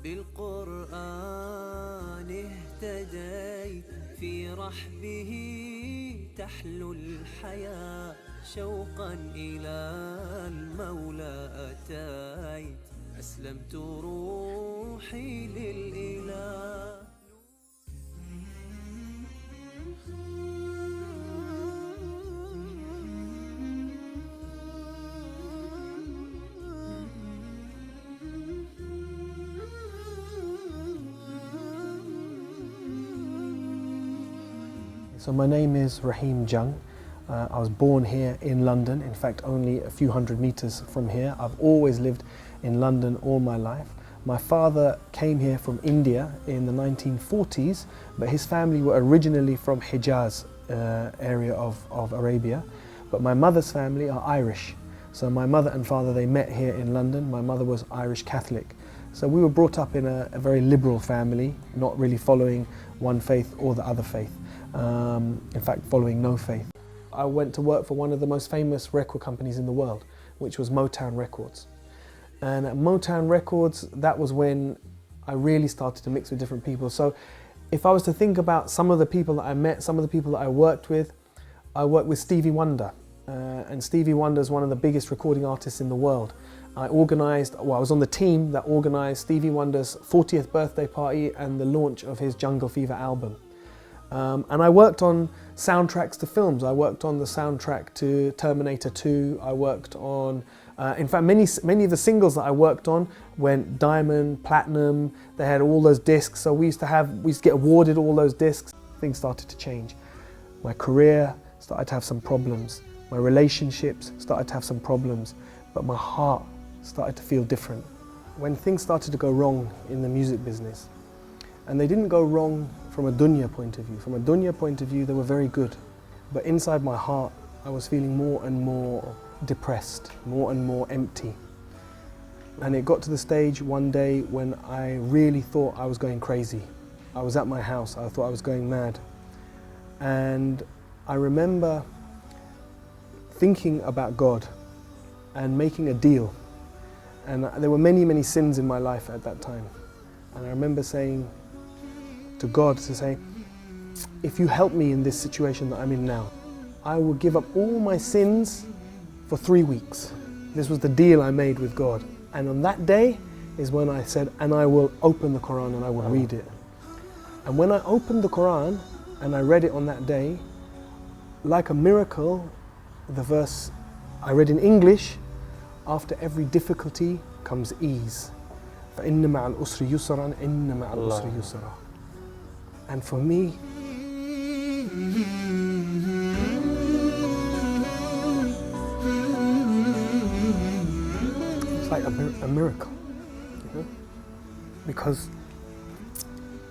بالقرآن اهتديت في رحبه تحلو الحياة شوقا إلى المولى أتيت أسلمت روحي للإله. So my name is RahimJean. I was born here in London, in fact only a few hundred meters from here. I've always lived in London all my life. My father came here from India in the 1940s, but his family were originally from Hijaz area of Arabia. But my mother's family are Irish. So my mother and father, they met here in London. My mother was Irish Catholic. So we were brought up in a very liberal family, not really following one faith or the other faith. In fact, following no faith. I went to work for one of the most famous record companies in the world, which was Motown Records. And at Motown Records, that was when I really started to mix with different people. So if I was to think about some of the people that I met, some of the people that I worked with Stevie Wonder. And Stevie Wonder is one of the biggest recording artists in the world. I was on the team that organized Stevie Wonder's 40th birthday party and the launch of his Jungle Fever album. And I worked on soundtracks to films. I worked on the soundtrack to Terminator 2. I worked on, in fact, many of the singles that I worked on went diamond, platinum. They had all those discs. So we used to get awarded all those discs. Things started to change. My career started to have some problems. My relationships started to have some problems. But my heart started to feel different. When things started to go wrong in the music business, and they didn't go wrong from a dunya point of view. From a dunya point of view, they were very good. But inside my heart, I was feeling more and more depressed, more and more empty. And it got to the stage one day when I really thought I was going crazy. I was at my house, I thought I was going mad. And I remember thinking about God and making a deal. And there were many, many sins in my life at that time. And I remember saying to God, if you help me in this situation that I'm in now, I will give up all my sins for 3 weeks. This was the deal I made with God. And on that day is when I said, and I will open the Quran and I will read it. And when I opened the Quran and I read it on that day, like a miracle, the verse I read in English, after every difficulty comes ease. فَإِنَّ مَعَ الْأُسْرِ يُسْرًا إِنَّ مَعَ الْأُسْرِ يُسْرًا. And for me, it's like a miracle, you know? Because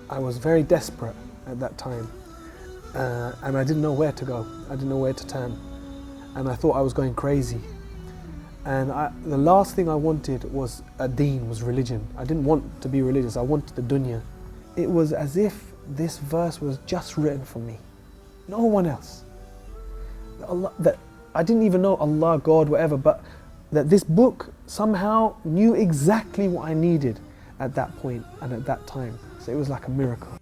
I was very desperate at that time, and I didn't know where to go. I didn't know where to turn, and I thought I was going crazy. And the last thing I wanted was religion. I didn't want to be religious, I wanted the dunya. It was as if this verse was just written for me, no one else. That I didn't even know Allah, God, whatever, but that this book somehow knew exactly what I needed at that point and at that time. So it was like a miracle.